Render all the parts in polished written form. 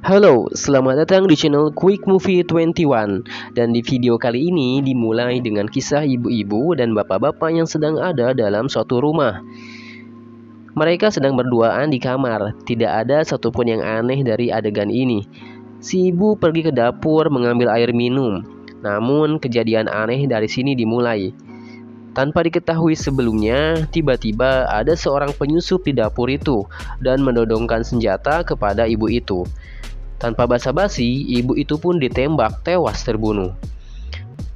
Halo, selamat datang di channel Quick Movie 21. Dan di video kali ini dimulai dengan kisah ibu-ibu dan bapak-bapak yang sedang ada dalam suatu rumah. Mereka sedang berduaan di kamar. Tidak ada satupun yang aneh dari adegan ini. Si ibu pergi ke dapur mengambil air minum. Namun kejadian aneh dari sini dimulai. Tanpa diketahui sebelumnya, tiba-tiba ada seorang penyusup di dapur itu dan menodongkan senjata kepada ibu itu. Tanpa basa-basi, ibu itu pun ditembak tewas terbunuh.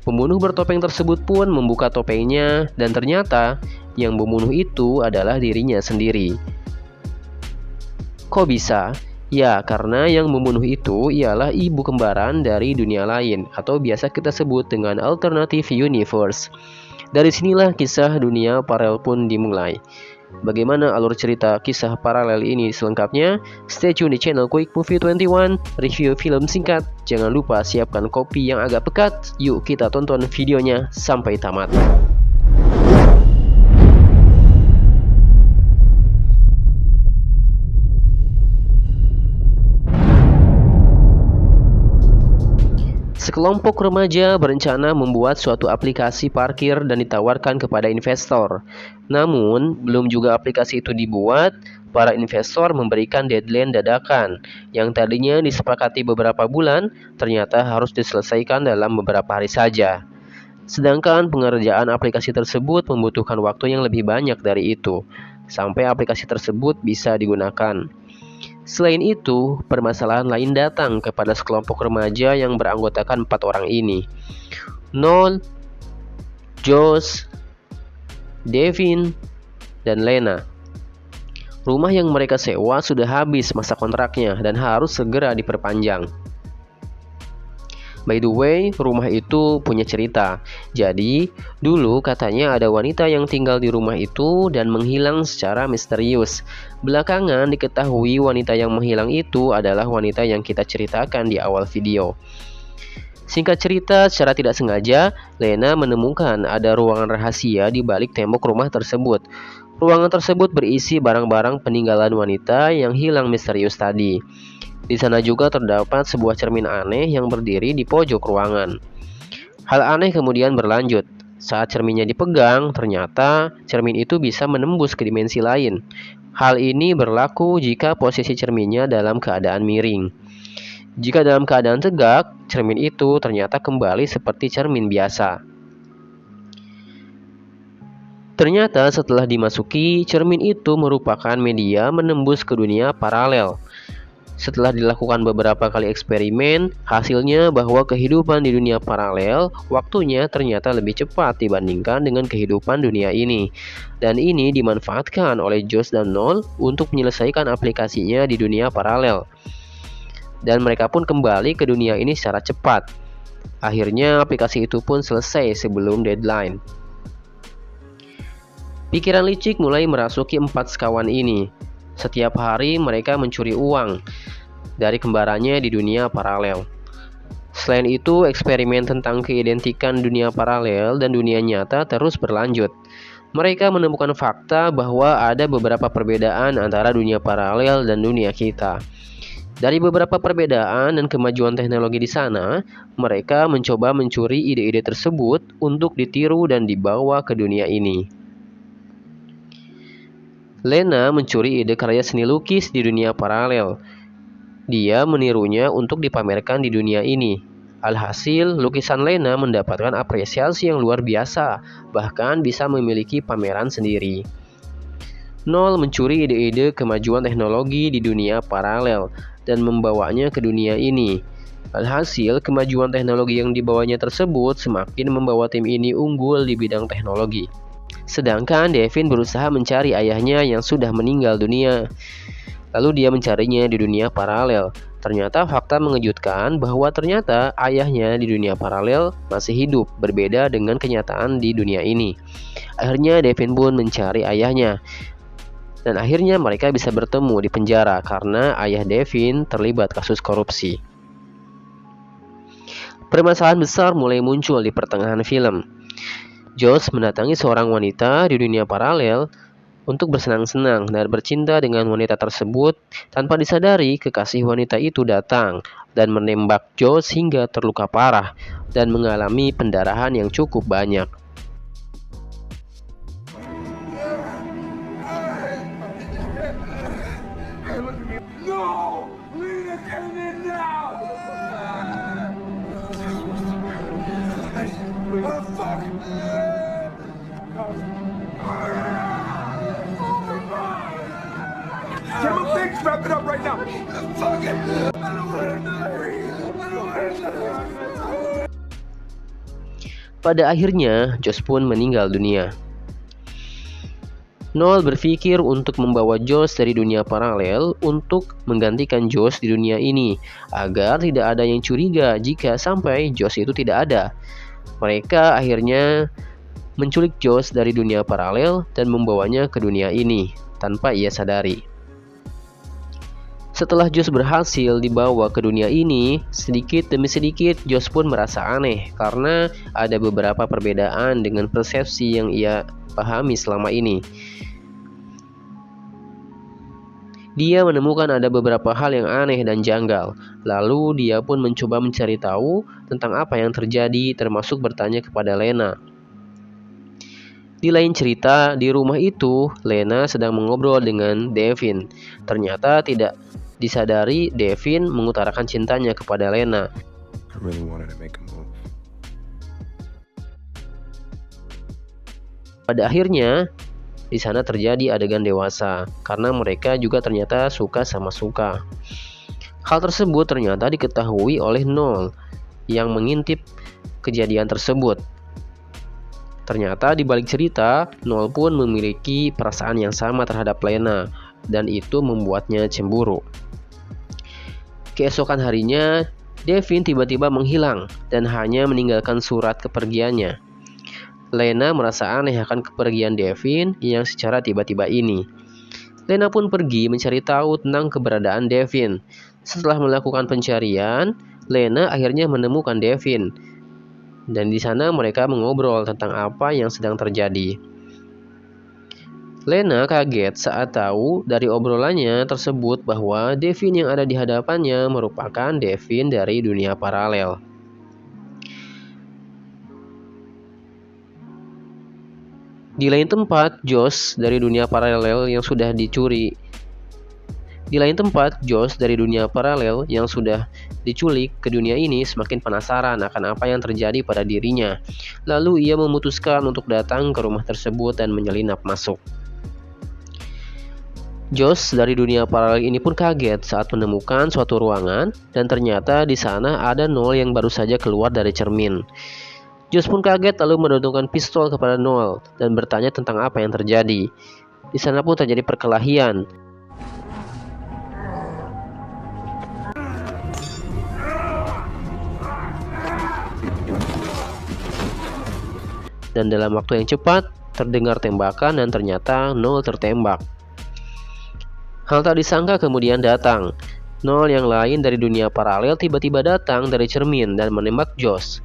Pembunuh bertopeng tersebut pun membuka topengnya dan ternyata yang membunuh itu adalah dirinya sendiri. Kok bisa? Ya, karena yang membunuh itu ialah ibu kembaran dari dunia lain atau biasa kita sebut dengan alternative universe. Dari sinilah kisah dunia paralel pun dimulai. Bagaimana alur cerita kisah paralel ini selengkapnya? Stay tune di channel Quick Movie 21, review film singkat. Jangan lupa siapkan kopi yang agak pekat. Yuk kita tonton videonya sampai tamat. Sekelompok remaja berencana membuat suatu aplikasi parkir dan ditawarkan kepada investor. Namun, belum juga aplikasi itu dibuat, para investor memberikan deadline dadakan. Yang tadinya disepakati beberapa bulan, ternyata harus diselesaikan dalam beberapa hari saja. Sedangkan pengerjaan aplikasi tersebut membutuhkan waktu yang lebih banyak dari itu, sampai aplikasi tersebut bisa digunakan. Selain itu, permasalahan lain datang kepada sekelompok remaja yang beranggotakan 4 orang ini. Noel, Josh, Devin, dan Lena. Rumah yang mereka sewa sudah habis masa kontraknya dan harus segera diperpanjang. By the way, rumah itu punya cerita. Jadi, dulu katanya ada wanita yang tinggal di rumah itu dan menghilang secara misterius. Belakangan diketahui wanita yang menghilang itu adalah wanita yang kita ceritakan di awal video. Singkat cerita, secara tidak sengaja, Lena menemukan ada ruangan rahasia di balik tembok rumah tersebut. Ruangan tersebut berisi barang-barang peninggalan wanita yang hilang misterius tadi. Di sana juga terdapat sebuah cermin aneh yang berdiri di pojok ruangan. Hal aneh kemudian berlanjut. Saat cerminnya dipegang, ternyata cermin itu bisa menembus ke dimensi lain. Hal ini berlaku jika posisi cerminnya dalam keadaan miring. Jika dalam keadaan tegak, cermin itu ternyata kembali seperti cermin biasa. Ternyata setelah dimasuki, cermin itu merupakan media menembus ke dunia paralel. Setelah dilakukan beberapa kali eksperimen, hasilnya bahwa kehidupan di dunia paralel waktunya ternyata lebih cepat dibandingkan dengan kehidupan dunia ini. Dan ini dimanfaatkan oleh Josh dan Noel untuk menyelesaikan aplikasinya di dunia paralel. Dan mereka pun kembali ke dunia ini secara cepat. Akhirnya aplikasi itu pun selesai sebelum deadline. Pikiran licik mulai merasuki 4 sekawan ini. Setiap hari mereka mencuri uang dari kembarannya di dunia paralel. Selain itu, eksperimen tentang keidentikan dunia paralel dan dunia nyata terus berlanjut. Mereka menemukan fakta bahwa ada beberapa perbedaan antara dunia paralel dan dunia kita. Dari beberapa perbedaan dan kemajuan teknologi di sana, mereka mencoba mencuri ide-ide tersebut untuk ditiru dan dibawa ke dunia ini. Lena mencuri ide karya seni lukis di dunia paralel. Dia menirunya untuk dipamerkan di dunia ini. Alhasil, lukisan Lena mendapatkan apresiasi yang luar biasa, bahkan bisa memiliki pameran sendiri. Noel mencuri ide-ide kemajuan teknologi di dunia paralel dan membawanya ke dunia ini. Alhasil, kemajuan teknologi yang dibawanya tersebut semakin membawa tim ini unggul di bidang teknologi. Sedangkan Devin berusaha mencari ayahnya yang sudah meninggal dunia. Lalu dia mencarinya di dunia paralel. Ternyata fakta mengejutkan bahwa ternyata ayahnya di dunia paralel masih hidup, berbeda dengan kenyataan di dunia ini. Akhirnya Devin pun mencari ayahnya. Dan akhirnya mereka bisa bertemu di penjara karena ayah Devin terlibat kasus korupsi. Permasalahan besar mulai muncul di pertengahan film. Josh mendatangi seorang wanita di dunia paralel untuk bersenang-senang dan bercinta dengan wanita tersebut. Tanpa disadari, kekasih wanita itu datang dan menembak Josh hingga terluka parah dan mengalami pendarahan yang cukup banyak. Pada akhirnya, Josh pun meninggal dunia. Noel berpikir untuk membawa Josh dari dunia paralel untuk menggantikan Josh di dunia ini, agar tidak ada yang curiga jika sampai Josh itu tidak ada. Mereka akhirnya menculik Josh dari dunia paralel dan membawanya ke dunia ini tanpa ia sadari. Setelah Josh berhasil dibawa ke dunia ini, sedikit demi sedikit Josh pun merasa aneh karena ada beberapa perbedaan dengan persepsi yang ia pahami selama ini. Dia menemukan ada beberapa hal yang aneh dan janggal. Lalu dia pun mencoba mencari tahu tentang apa yang terjadi, termasuk bertanya kepada Lena. Di lain cerita, di rumah itu, Lena sedang mengobrol dengan Devin. Ternyata tidak disadari, Devin mengutarakan cintanya kepada Lena. Pada akhirnya, di sana terjadi adegan dewasa, karena mereka juga ternyata suka sama suka. Hal tersebut ternyata diketahui oleh Noel, yang mengintip kejadian tersebut. Ternyata di balik cerita, Noel pun memiliki perasaan yang sama terhadap Lena, dan itu membuatnya cemburu. Keesokan harinya, Devin tiba-tiba menghilang dan hanya meninggalkan surat kepergiannya. Lena merasa aneh akan kepergian Devin yang secara tiba-tiba ini. Lena pun pergi mencari tahu tentang keberadaan Devin. Setelah melakukan pencarian, Lena akhirnya menemukan Devin. Dan di sana mereka mengobrol tentang apa yang sedang terjadi. Lena kaget saat tahu dari obrolannya tersebut bahwa Devin yang ada di hadapannya merupakan Devin dari dunia paralel. Di lain tempat, Josh dari dunia paralel yang sudah diculik ke dunia ini semakin penasaran akan apa yang terjadi pada dirinya. Lalu ia memutuskan untuk datang ke rumah tersebut dan menyelinap masuk. Josh dari dunia paralel ini pun kaget saat menemukan suatu ruangan dan ternyata di sana ada Noel yang baru saja keluar dari cermin. Josh pun kaget lalu menodongkan pistol kepada Noel dan bertanya tentang apa yang terjadi. Di sana pun terjadi perkelahian. Dan dalam waktu yang cepat terdengar tembakan dan ternyata Noel tertembak. Hal tak disangka kemudian datang. Noel yang lain dari dunia paralel tiba-tiba datang dari cermin dan menembak Josh.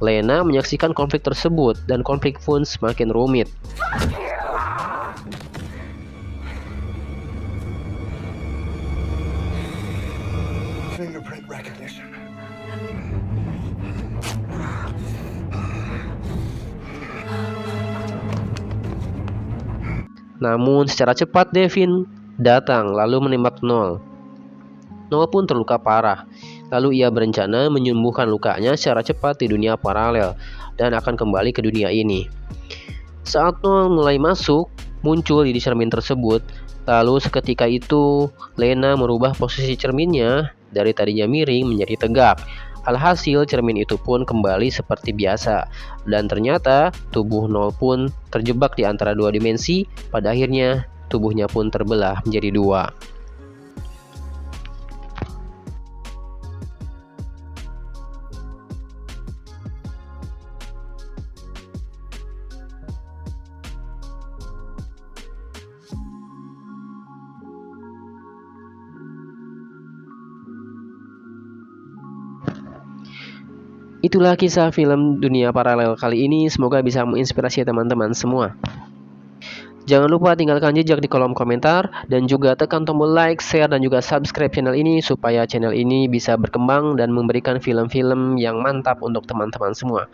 Lena menyaksikan konflik tersebut dan konflik pun semakin rumit. Namun secara cepat Devin datang lalu menembak Noel. Noel pun terluka parah. Lalu ia berencana menyembuhkan lukanya secara cepat di dunia paralel dan akan kembali ke dunia ini. Saat Noel mulai masuk, muncul di cermin tersebut. Lalu seketika itu Lena merubah posisi cerminnya dari tadinya miring menjadi tegak. Alhasil cermin itu pun kembali seperti biasa. Dan ternyata tubuh Noel pun terjebak di antara dua dimensi. Pada akhirnya tubuhnya pun terbelah menjadi dua. Itulah kisah film dunia paralel kali ini. Semoga bisa menginspirasi teman-teman semua. Jangan lupa tinggalkan jejak di kolom komentar dan juga tekan tombol like, share, dan juga subscribe channel ini supaya channel ini bisa berkembang dan memberikan film-film yang mantap untuk teman-teman semua.